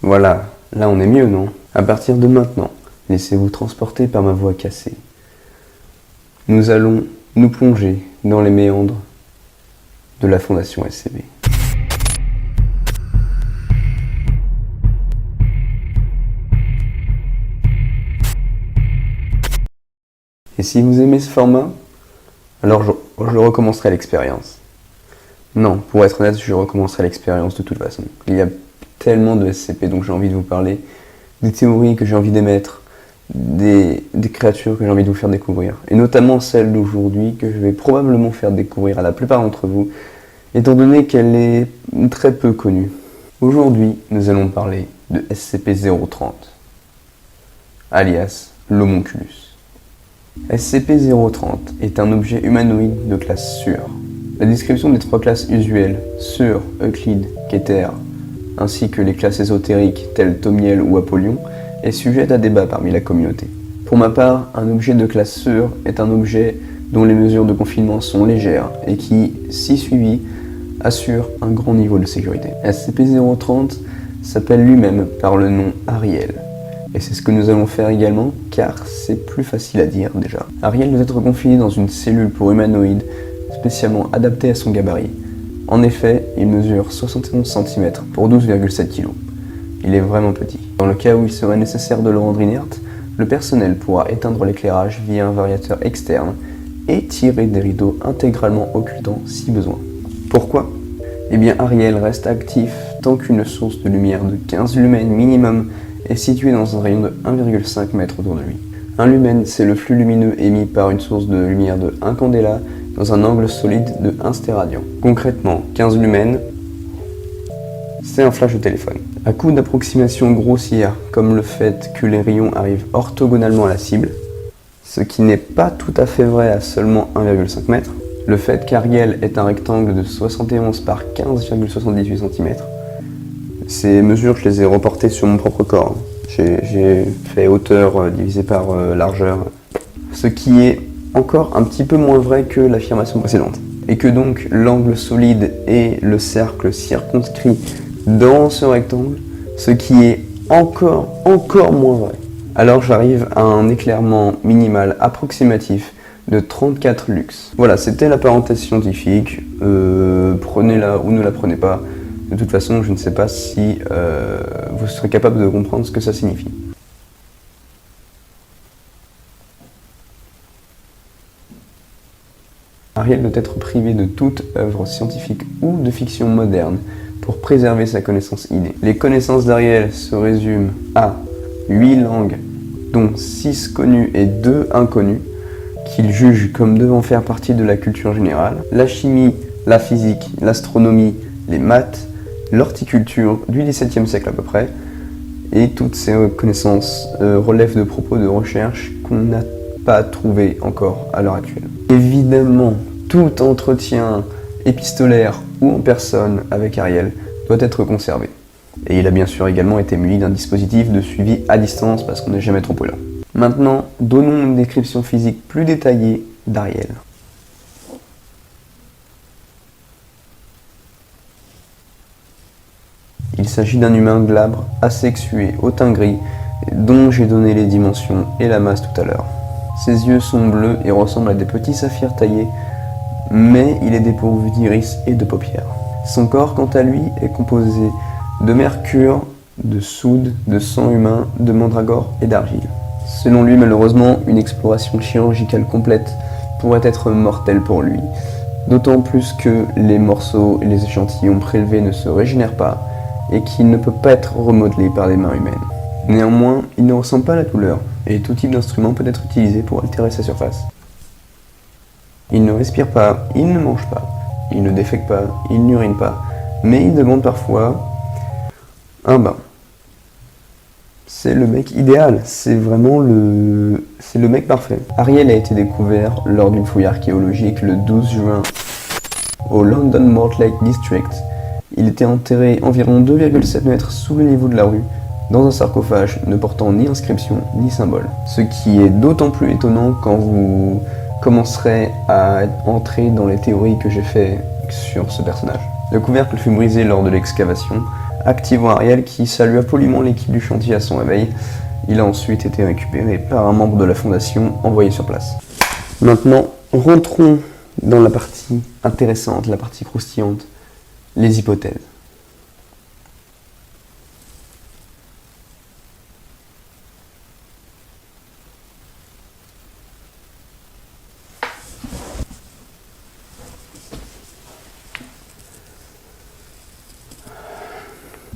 Voilà, là on est mieux, non? À partir de maintenant, laissez-vous transporter par ma voix cassée. Nous allons nous plonger dans les méandres de la Fondation SCB. Et si vous aimez ce format, alors je recommencerai l'expérience. Non, pour être honnête, je recommencerai l'expérience de toute façon. Il y a tellement de SCP dont j'ai envie de vous parler, des théories que j'ai envie d'émettre, des créatures que j'ai envie de vous faire découvrir, et notamment celle d'aujourd'hui que je vais probablement faire découvrir à la plupart d'entre vous, étant donné qu'elle est très peu connue. Aujourd'hui, nous allons parler de SCP-030, alias l'homonculus. SCP-030 est un objet humanoïde de classe Sur. La description des 3 classes usuelles, Sur, Euclide, Keter, ainsi que les classes ésotériques telles Thomiel ou Apollyon, est sujette à débat parmi la communauté. Pour ma part, un objet de classe Sur est un objet dont les mesures de confinement sont légères et qui, si suivi, assure un grand niveau de sécurité. SCP-030 s'appelle lui-même par le nom Ariel. Et c'est ce que nous allons faire également, car c'est plus facile à dire déjà. Ariel doit être confiné dans une cellule pour humanoïdes spécialement adaptée à son gabarit. En effet, il mesure 71 cm pour 12,7 kg. Il est vraiment petit. Dans le cas où il serait nécessaire de le rendre inerte, le personnel pourra éteindre l'éclairage via un variateur externe et tirer des rideaux intégralement occultants si besoin. Pourquoi ? Eh bien, Ariel reste actif tant qu'une source de lumière de 15 lumens minimum est située dans un rayon de 1,5 m autour de lui. Un lumen, c'est le flux lumineux émis par une source de lumière de 1 candela dans un angle solide de 1 stéradian. Concrètement, 15 lumens, c'est un flash de téléphone. À coup d'approximation grossière, comme le fait que les rayons arrivent orthogonalement à la cible, ce qui n'est pas tout à fait vrai à seulement 1,5 m, le fait qu'Ariel est un rectangle de 71 par 15,78 cm, ces mesures, je les ai reportées sur mon propre corps. J'ai fait hauteur divisé par largeur, ce qui est encore un petit peu moins vrai que l'affirmation précédente. Et que donc l'angle solide et le cercle circonscrit dans ce rectangle, ce qui est encore moins vrai. Alors j'arrive à un éclairement minimal approximatif de 34 lux. Voilà, c'était la parenthèse scientifique, prenez-la ou ne la prenez pas. De toute façon, je ne sais pas si vous serez capable de comprendre ce que ça signifie. Ariel doit être privé de toute œuvre scientifique ou de fiction moderne pour préserver sa connaissance innée. Les connaissances d'Ariel se résument à 8 langues, dont 6 connues et 2 inconnues, qu'il juge comme devant faire partie de la culture générale, la chimie, la physique, l'astronomie, les maths, l'horticulture du XVIIe siècle à peu près, et toutes ces connaissances relèvent de propos de recherche qu'on n'a pas trouvés encore à l'heure actuelle. Évidemment, tout entretien épistolaire ou en personne avec Ariel doit être conservé. Et il a bien sûr également été muni d'un dispositif de suivi à distance parce qu'on n'est jamais trop prudent. Maintenant, donnons une description physique plus détaillée d'Ariel. Il s'agit d'un humain glabre, asexué, au teint gris, dont j'ai donné les dimensions et la masse tout à l'heure. Ses yeux sont bleus et ressemblent à des petits saphirs taillés, mais il est dépourvu d'iris et de paupières. Son corps, quant à lui, est composé de mercure, de soude, de sang humain, de mandragore et d'argile. Selon lui, malheureusement, une exploration chirurgicale complète pourrait être mortelle pour lui, d'autant plus que les morceaux et les échantillons prélevés ne se régénèrent pas, et qu'il ne peut pas être remodelé par des mains humaines. Néanmoins, il ne ressent pas la douleur, et tout type d'instrument peut être utilisé pour altérer sa surface. Il ne respire pas, il ne mange pas, il ne défèque pas, il n'urine pas, mais il demande parfois un bain. C'est le mec idéal, c'est vraiment le mec parfait. Ariel a été découvert lors d'une fouille archéologique le 12 juin au London Mortlake District. Il était enterré environ 2,7 mètres sous le niveau de la rue, dans un sarcophage ne portant ni inscription ni symbole. Ce qui est d'autant plus étonnant quand vous commencerez à entrer dans les théories que j'ai fait sur ce personnage. Le couvercle fut brisé lors de l'excavation, activant Ariel qui salua poliment l'équipe du chantier à son réveil. Il a ensuite été récupéré par un membre de la fondation envoyé sur place. Maintenant, rentrons dans la partie intéressante, la partie croustillante, les hypothèses.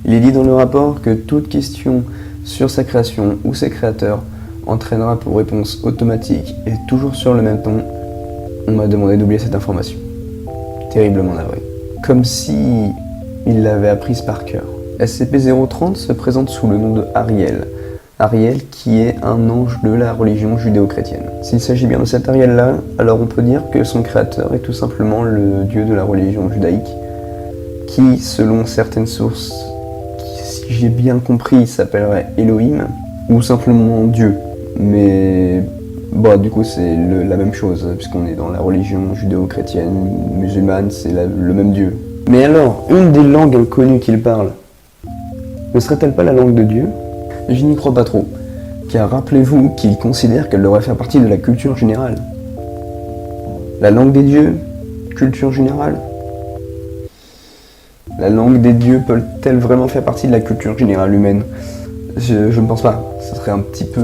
Il est dit dans le rapport que toute question sur sa création ou ses créateurs entraînera pour réponse automatique et toujours sur le même ton. On m'a demandé d'oublier cette information. Terriblement navré. Comme si il l'avait apprise par cœur. SCP-030 se présente sous le nom de Ariel. Ariel qui est un ange de la religion judéo-chrétienne. S'il s'agit bien de cet Ariel-là, alors on peut dire que son créateur est tout simplement le dieu de la religion judaïque, qui, selon certaines sources, si j'ai bien compris, s'appellerait Elohim, ou simplement Dieu. Mais bon, du coup c'est la même chose, puisqu'on est dans la religion judéo-chrétienne, musulmane, c'est le même Dieu. Mais alors, une des langues inconnues qu'il parle, ne serait-elle pas la langue de Dieu? Je n'y crois pas trop, car rappelez-vous qu'il considère qu'elle devrait faire partie de la culture générale. La langue des dieux, culture générale? La langue des dieux peut-elle vraiment faire partie de la culture générale humaine? Je ne pense pas, ce serait un petit peu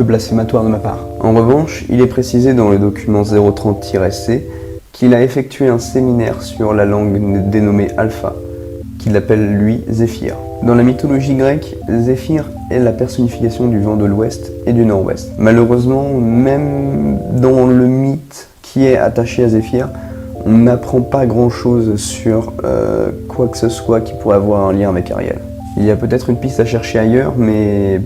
blasphématoire de ma part. En revanche, il est précisé dans le document 030-C qu'il a effectué un séminaire sur la langue dénommée Alpha, qu'il appelle lui Zéphyr. Dans la mythologie grecque, Zéphyr est la personnification du vent de l'ouest et du nord-ouest. Malheureusement, même dans le mythe qui est attaché à Zéphyr, on n'apprend pas grand-chose sur quoi que ce soit qui pourrait avoir un lien avec Ariel. Il y a peut-être une piste à chercher ailleurs, mais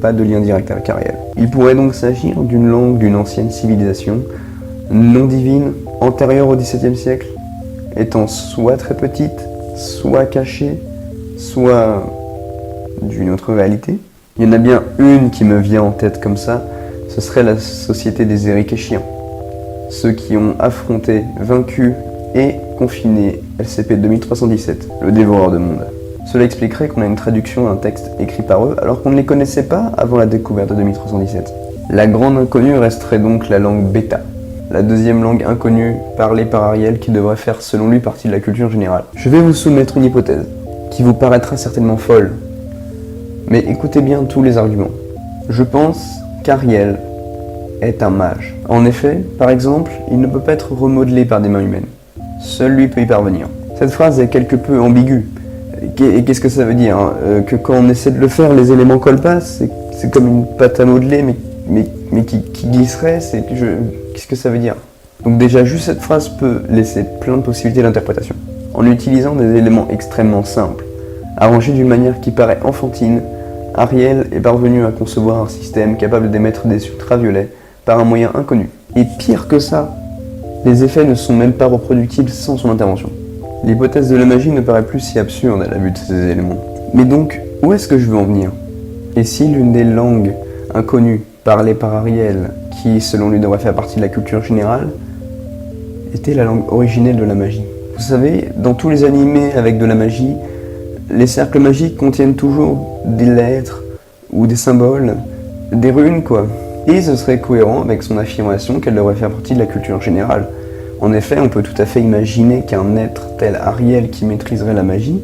pas de lien direct avec Ariel. Il pourrait donc s'agir d'une langue d'une ancienne civilisation, non divine, antérieure au XVIIe siècle, étant soit très petite, soit cachée, soit d'une autre réalité. Il y en a bien une qui me vient en tête comme ça, ce serait la société des Érichéchiens. Ceux qui ont affronté, vaincu et confiné SCP-2317, le dévoreur de mondes. Cela expliquerait qu'on a une traduction d'un texte écrit par eux alors qu'on ne les connaissait pas avant la découverte de 2317. La grande inconnue resterait donc la langue bêta, la deuxième langue inconnue parlée par Ariel qui devrait faire selon lui partie de la culture générale. Je vais vous soumettre une hypothèse, qui vous paraîtra certainement folle, mais écoutez bien tous les arguments. Je pense qu'Ariel est un mage. En effet, par exemple, il ne peut pas être remodelé par des mains humaines. Seul lui peut y parvenir. Cette phrase est quelque peu ambiguë. Et qu'est-ce que ça veut dire hein? Que quand on essaie de le faire, les éléments collent pas? C'est comme une pâte à modeler, mais qui glisserait? Qu'est-ce que ça veut dire? Donc déjà, juste cette phrase peut laisser plein de possibilités d'interprétation. En utilisant des éléments extrêmement simples, arrangés d'une manière qui paraît enfantine, Ariel est parvenu à concevoir un système capable d'émettre des ultraviolets par un moyen inconnu. Et pire que ça, les effets ne sont même pas reproductibles sans son intervention. L'hypothèse de la magie ne paraît plus si absurde à la vue de ces éléments. Mais donc, où est-ce que je veux en venir? Et si l'une des langues inconnues parlées par Ariel, qui selon lui devrait faire partie de la culture générale, était la langue originelle de la magie? Vous savez, dans tous les animés avec de la magie, les cercles magiques contiennent toujours des lettres ou des symboles, des runes quoi. Et ce serait cohérent avec son affirmation qu'elle devrait faire partie de la culture générale. En effet, on peut tout à fait imaginer qu'un être tel Ariel qui maîtriserait la magie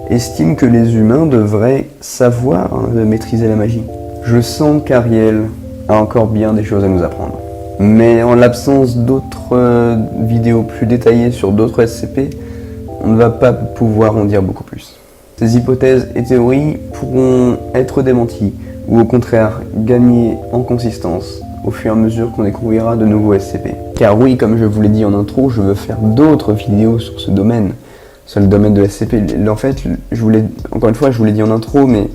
estime que les humains devraient savoir maîtriser la magie. Je sens qu'Ariel a encore bien des choses à nous apprendre. Mais en l'absence d'autres vidéos plus détaillées sur d'autres SCP, on ne va pas pouvoir en dire beaucoup plus. Ces hypothèses et théories pourront être démenties, ou au contraire gagner en consistance au fur et à mesure qu'on découvrira de nouveaux SCP. Car oui, comme je vous l'ai dit en intro, je veux faire d'autres vidéos sur ce domaine, sur le domaine de SCP. En fait, encore une fois, je vous l'ai dit en intro, mais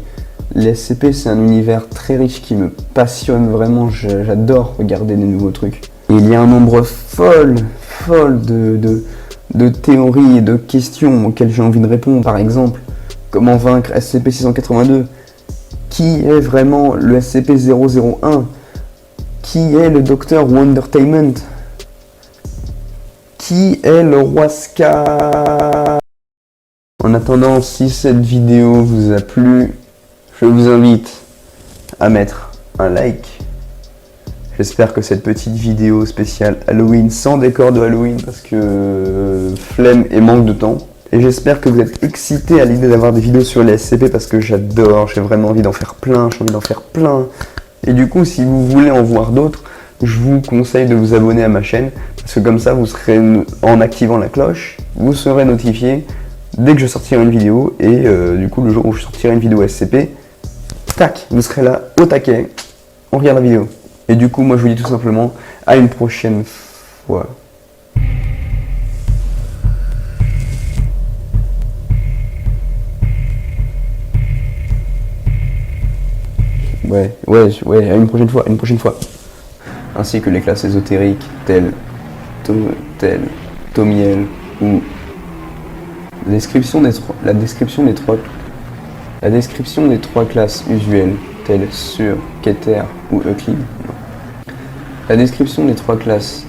les SCP c'est un univers très riche qui me passionne vraiment, j'adore regarder des nouveaux trucs. Et il y a un nombre folle de théories et de questions auxquelles j'ai envie de répondre. Par exemple, comment vaincre SCP-682? Qui est vraiment le SCP-001? Qui est le Docteur Wondertainment? Qui est le roi Scar? En attendant, si cette vidéo vous a plu, je vous invite à mettre un like. J'espère que cette petite vidéo spéciale Halloween, sans décor de Halloween, parce que flemme et manque de temps. Et j'espère que vous êtes excités à l'idée d'avoir des vidéos sur les SCP, parce que j'adore, j'ai vraiment envie d'en faire plein, j'ai envie d'en faire plein. Et du coup, si vous voulez en voir d'autres, je vous conseille de vous abonner à ma chaîne, parce que comme ça, vous serez, en activant la cloche, vous serez notifié dès que je sortirai une vidéo, et du coup, le jour où je sortirai une vidéo SCP, tac, vous serez là, au taquet, on regarde la vidéo. Et du coup, moi, je vous dis tout simplement, à une prochaine fois. Ouais, à une prochaine fois. Ainsi que les classes ésotériques telles Thomiel ou la description des trois classes usuelles telles Sur, Keter ou Euclide. La description des trois classes